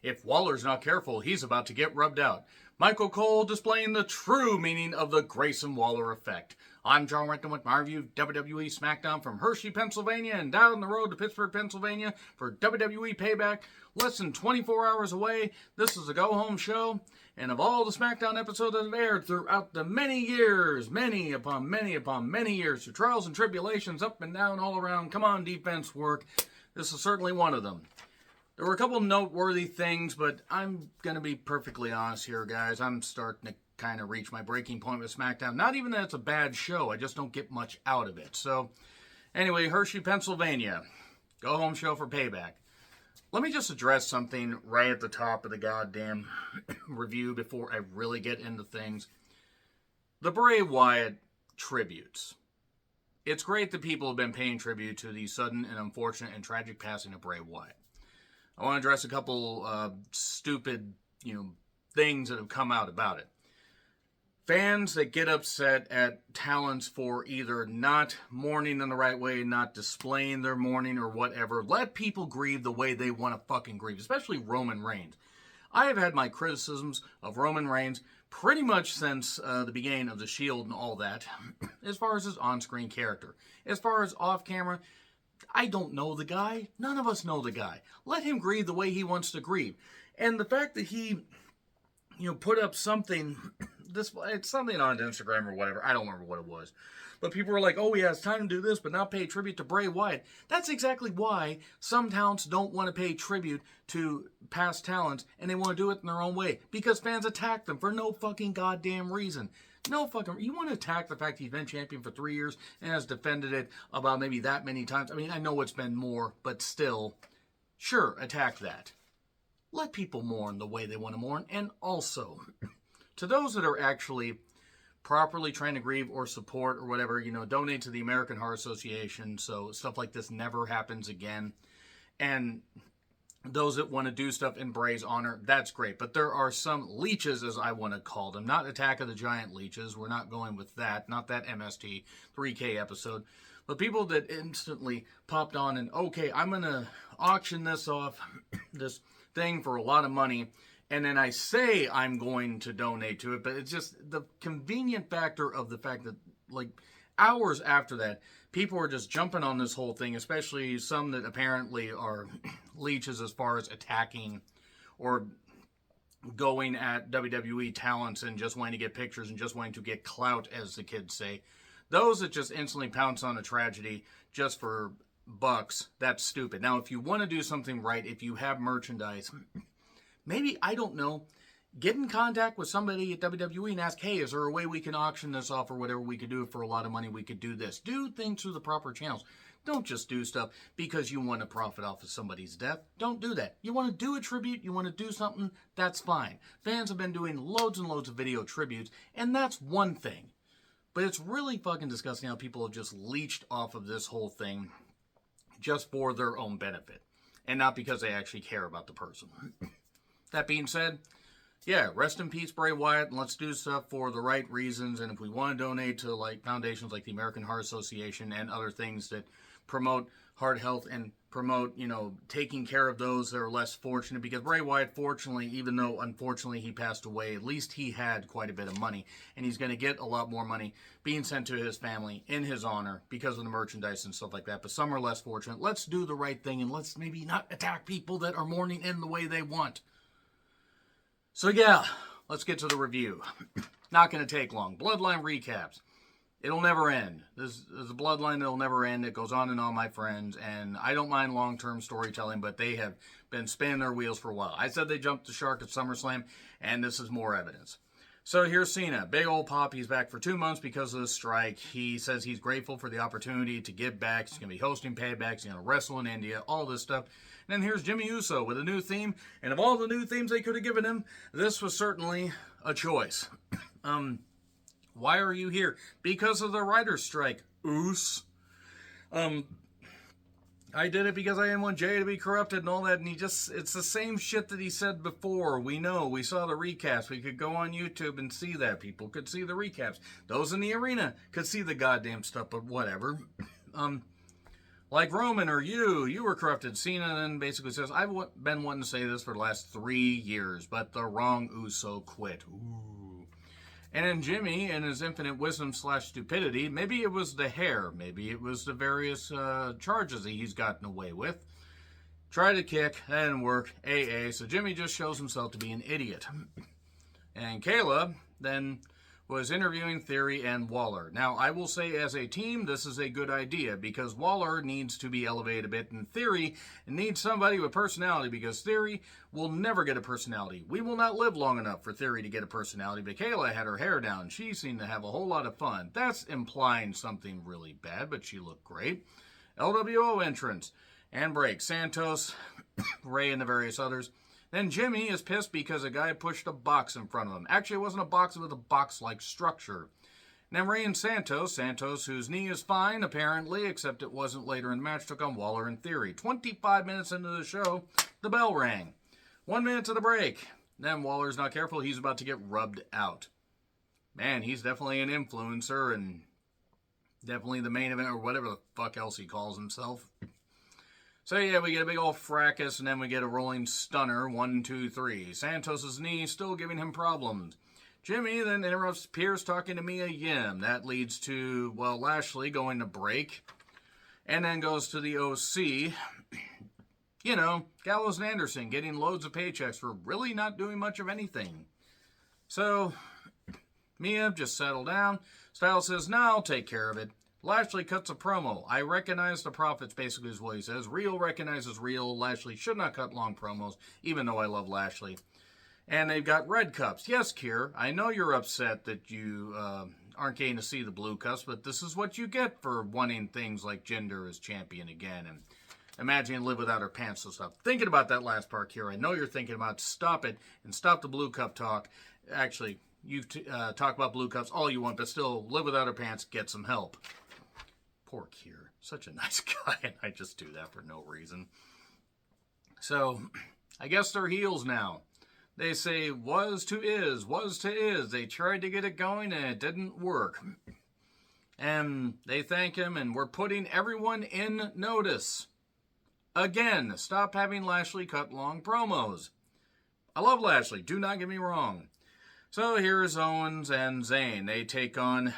If Waller's not careful, he's about to get rubbed out. Michael Cole displaying the true meaning of the Grayson Waller effect. I'm John Renton with my review of WWE Smackdown from Hershey, Pennsylvania, and down the road to Pittsburgh, Pennsylvania for WWE Payback. Less than 24 hours away. This is a go-home show. And of all the Smackdown episodes that have aired throughout the many years, many upon many years, through trials and tribulations, up and down, all around, come on, defense work, this is certainly one of them. There were a couple noteworthy things, but I'm going to be perfectly honest here, guys. I'm starting to kind of reach my breaking point with SmackDown. Not even that it's a bad show. I just don't get much out of it. So, anyway, Hershey, Pennsylvania. Go home show for Payback. Let me just address something right at the top of the goddamn review before I really get into things. The Bray Wyatt tributes. It's great that people have been paying tribute to the sudden and unfortunate and tragic passing of Bray Wyatt. I want to address a couple stupid, things that have come out about it. Fans that get upset at talents for either not mourning in the right way, not displaying their mourning or whatever, let people grieve the way they want to fucking grieve, especially Roman Reigns. I have had my criticisms of Roman Reigns pretty much since the beginning of The Shield and all that, as far as his on-screen character. As far as off-camera, I don't know the guy. None of us know the guy. Let him grieve the way he wants to grieve. And the fact that he, put up something, it's something on Instagram or whatever. I don't remember what it was. But people were like, oh, yeah, it's time to do this, but not pay tribute to Bray Wyatt. That's exactly why some talents don't want to pay tribute to past talents, and they want to do it in their own way. Because fans attack them for no fucking goddamn reason. No fucking... You want to attack the fact he's been champion for 3 years and has defended it about maybe that many times. I mean, I know it's been more, but still, sure, attack that. Let people mourn the way they want to mourn. And also, to those that are actually properly trying to grieve or support or whatever, donate to the American Heart Association so stuff like this never happens again. And those that want to do stuff in Bray's honor, that's great. But there are some leeches, as I want to call them. Not Attack of the Giant leeches. We're not going with that. Not that MST 3K episode. But people that instantly popped on and, okay, I'm going to auction this off, this thing for a lot of money. And then I say I'm going to donate to it. But it's just the convenient factor of the fact that, hours after that, people are just jumping on this whole thing, especially some that apparently are leeches as far as attacking or going at WWE talents and just wanting to get pictures and just wanting to get clout, as the kids say. Those that just instantly pounce on a tragedy just for bucks, that's stupid. Now, if you want to do something right, if you have merchandise, maybe, I don't know, get in contact with somebody at WWE and ask, hey, is there a way we can auction this off or whatever? We could do it for a lot of money. We could do this. Do things through the proper channels. Don't just do stuff because you want to profit off of somebody's death. Don't do that. You want to do a tribute, you want to do something, that's fine. Fans have been doing loads and loads of video tributes, and that's one thing. But it's really fucking disgusting how people have just leeched off of this whole thing just for their own benefit and not because they actually care about the person. That being said, yeah, rest in peace, Bray Wyatt, and let's do stuff for the right reasons. And if we want to donate to foundations like the American Heart Association and other things that promote heart health and promote, taking care of those that are less fortunate, because Bray Wyatt, fortunately, even though unfortunately he passed away, at least he had quite a bit of money, and he's going to get a lot more money being sent to his family in his honor because of the merchandise and stuff like that. But some are less fortunate. Let's do the right thing, and let's maybe not attack people that are mourning in the way they want. So yeah, let's get to the review. Not going to take long. Bloodline recaps. It'll never end. This is a bloodline that'll never end. It goes on and on, my friends. And I don't mind long-term storytelling, but they have been spinning their wheels for a while. I said they jumped the shark at SummerSlam, and this is more evidence. So here's Cena. Big old pop. He's back for 2 months because of the strike. He says he's grateful for the opportunity to give back. He's going to be hosting Payback. He's going to wrestle in India. All this stuff. And then here's Jimmy Uso with a new theme. And of all the new themes they could have given him, this was certainly a choice. Why are you here? Because of the writer's strike. Oos. I did it because I didn't want Jay to be corrupted and all that, and it's the same shit that he said before. We know. We saw the recaps. We could go on YouTube and see that. People could see the recaps. Those in the arena could see the goddamn stuff, but whatever. Like Roman or you were corrupted. Cena then basically says, I've been wanting to say this for the last 3 years, but the wrong Uso quit. Ooh. And then Jimmy, in his infinite wisdom / stupidity, maybe it was the hair, maybe it was the various charges that he's gotten away with, tried to kick, that didn't work, AA, so Jimmy just shows himself to be an idiot. And Kayla then was interviewing Theory and Waller. Now, I will say as a team, this is a good idea because Waller needs to be elevated a bit, and Theory needs somebody with personality because Theory will never get a personality. We will not live long enough for Theory to get a personality, but Kayla had her hair down. She seemed to have a whole lot of fun. That's implying something really bad, but she looked great. LWO entrance and break. Santos, Ray, and the various others. Then Jimmy is pissed because a guy pushed a box in front of him. Actually, it wasn't a box, it was a box-like structure. Then Ray and Santos, whose knee is fine, apparently, except it wasn't later in the match, took on Waller and Theory. 25 minutes into the show, the bell rang. 1 minute to the break. Then Waller's not careful, he's about to get rubbed out. Man, he's definitely an influencer and definitely the main event or whatever the fuck else he calls himself. So yeah, we get a big old fracas, and then we get a rolling stunner, 1, 2, 3. Santos' knee still giving him problems. Jimmy then interrupts Pierce talking to Mia Yim. That leads to, well, Lashley going to break, and then goes to the OC. You know, Gallows and Anderson getting loads of paychecks for really not doing much of anything. So, Mia just settled down. Styles says, no, I'll take care of it. Lashley cuts a promo. I recognize the profits, basically is what he says. Real recognizes real. Lashley should not cut long promos, even though I love Lashley. And they've got red cups. Yes, Kier, I know you're upset that you aren't getting to see the blue cups, but this is what you get for wanting things like Jinder as champion again. And imagine Liv without her pants and stuff. Thinking about that last part, Kier, I know you're thinking about stop it and stop the blue cup talk. Actually, you talk about blue cups all you want, but still, Liv without her pants, get some help. Poor Kier. Such a nice guy, and I just do that for no reason. So, I guess they're heels now. They say, was to is. They tried to get it going, and it didn't work. And they thank him, and we're putting everyone in notice. Again, stop having Lashley cut long promos. I love Lashley, do not get me wrong. So, here's Owens and Zayn. They take on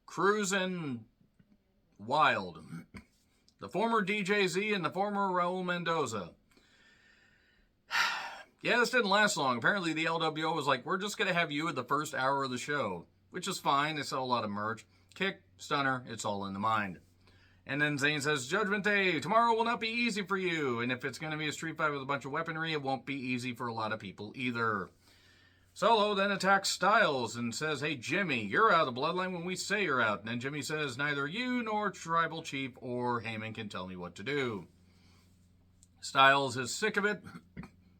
Cruz and Wild, the former DJZ and the former Raul Mendoza. Yeah, this didn't last long. Apparently the LWO was like, we're just going to have you at the first hour of the show, which is fine. They sell a lot of merch. Kick, stunner, it's all in the mind. And then Zayn says, Judgment Day, tomorrow will not be easy for you. And if it's going to be a street fight with a bunch of weaponry, it won't be easy for a lot of people either. Solo then attacks Styles and says, hey, Jimmy, you're out of the bloodline when we say you're out. And then Jimmy says, neither you nor Tribal Chief or Heyman can tell me what to do. Styles is sick of it.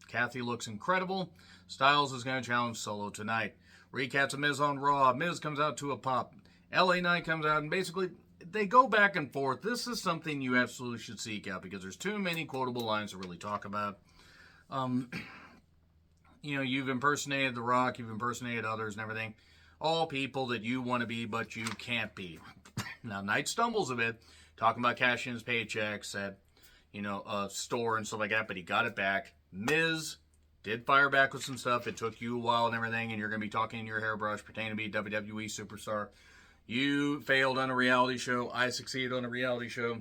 Kathy looks incredible. Styles is going to challenge Solo tonight. Recaps of Miz on Raw. Miz comes out to a pop. LA Knight comes out, and basically, they go back and forth. This is something you absolutely should seek out because there's too many quotable lines to really talk about. You know, you've impersonated The Rock, you've impersonated others and everything. All people that you want to be, but you can't be. Now, Knight stumbles a bit, talking about cashing his paychecks at, you know, a store and stuff like that, but he got it back. Miz did fire back with some stuff. It took you a while and everything, and you're going to be talking in your hairbrush, pretending to be WWE superstar. You failed on a reality show. I succeeded on a reality show.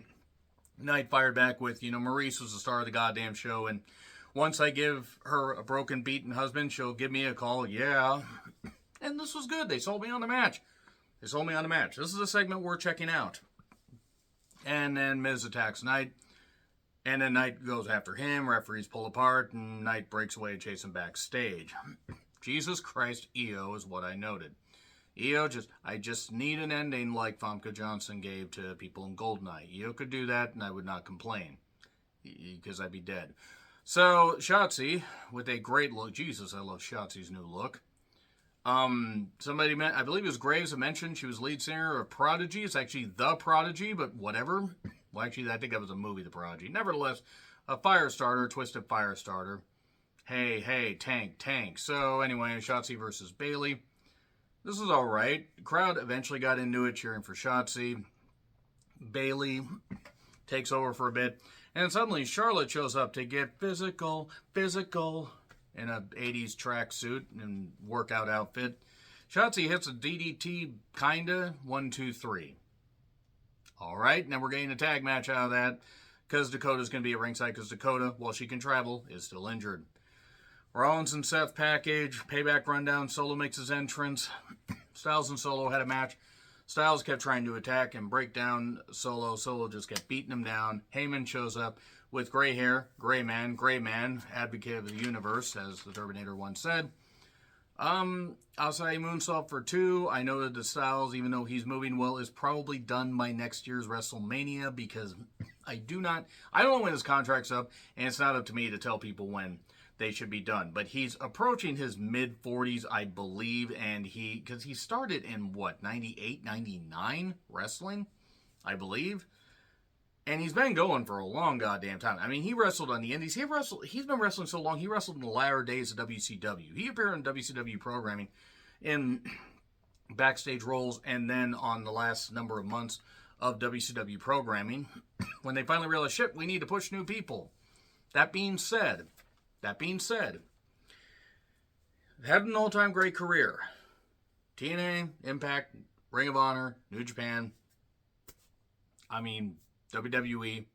Knight fired back with, you know, Maurice was the star of the goddamn show, and once I give her a broken, beaten husband, she'll give me a call. Yeah. And this was good. They sold me on the match. This is a segment we're checking out. And then Miz attacks Knight. And then Knight goes after him. Referees pull apart. And Knight breaks away to chase him backstage. Jesus Christ, EO is what I noted. EO I just need an ending like Famke Johnson gave to people in Goldeneye. EO could do that and I would not complain. Because I'd be dead. So, Shotzi, with a great look. Jesus, I love Shotzi's new look. Somebody, I believe it was Graves, mentioned she was lead singer of Prodigy. It's actually The Prodigy, but whatever. Well, actually, I think that was a movie, The Prodigy. Nevertheless, a Firestarter, Twisted Firestarter. Hey, tank. So, anyway, Shotzi versus Bayley. This was alright. The crowd eventually got into it, cheering for Shotzi. Bayley takes over for a bit. And suddenly Charlotte shows up to get physical, in a 80s tracksuit and workout outfit. Shotzi hits a DDT, kinda. 1, 2, 3. All right, now we're getting a tag match out of that because Dakota's going to be at ringside because Dakota, while she can travel, is still injured. Rollins and Seth package, Payback rundown, Solo makes his entrance. Styles and Solo had a match. Styles kept trying to attack and break down Solo. Solo just kept beating him down. Heyman shows up with gray hair, gray man, advocate of the universe, as the Terminator once said. Outside moonsault for 2. I know that the Styles, even though he's moving well, is probably done by next year's WrestleMania because I don't know when his contract's up, and it's not up to me to tell people when they should be done. But he's approaching his mid-40s, I believe, and because he started in, 98, 99 wrestling, I believe. And he's been going for a long goddamn time. I mean, he wrestled on the indies. He's been wrestling so long, he wrestled in the latter days of WCW. He appeared on WCW programming in backstage roles, and then on the last number of months of WCW programming, when they finally realized, shit, we need to push new people. That being said, had an all-time great career. TNA, Impact, Ring of Honor, New Japan. I mean, WWE,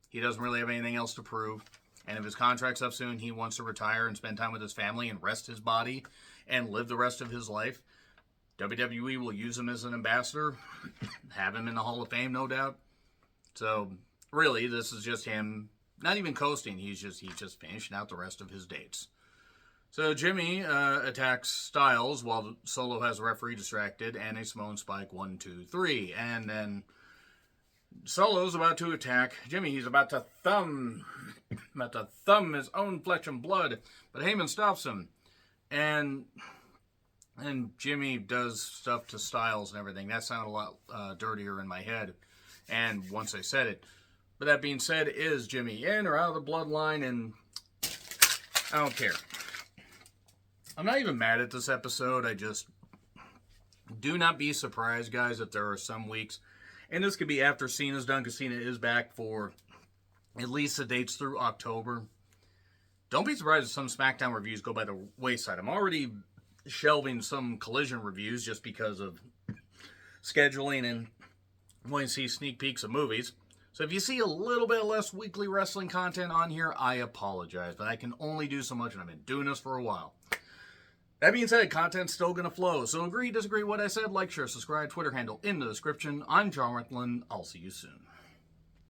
he doesn't really have anything else to prove. And if his contract's up soon, he wants to retire and spend time with his family and rest his body and live the rest of his life. WWE will use him as an ambassador, have him in the Hall of Fame, no doubt. So, really, this is just him, not even coasting. He's just finishing out the rest of his dates. So, Jimmy attacks Styles while Solo has a referee distracted and a Samoan Spike 1, 2, 3. And then Solo's about to attack Jimmy. He's about to thumb his own flesh and blood, but Heyman stops him, and Jimmy does stuff to Styles and everything. That sounded a lot dirtier in my head, and once I said it. But that being said, is Jimmy in or out of the bloodline? And I don't care. I'm not even mad at this episode. I just do not be surprised, guys, if there are some weeks. And this could be after Cena's done, because Cena is back for at least the dates through October. Don't be surprised if some SmackDown reviews go by the wayside. I'm already shelving some Collision reviews just because of scheduling and wanting to see sneak peeks of movies. So if you see a little bit less weekly wrestling content on here, I apologize. But I can only do so much, and I've been doing this for a while. That being said, content's still going to flow. So agree, disagree, what I said, like, share, subscribe, Twitter handle in the description. I'm John Reckland. I'll see you soon.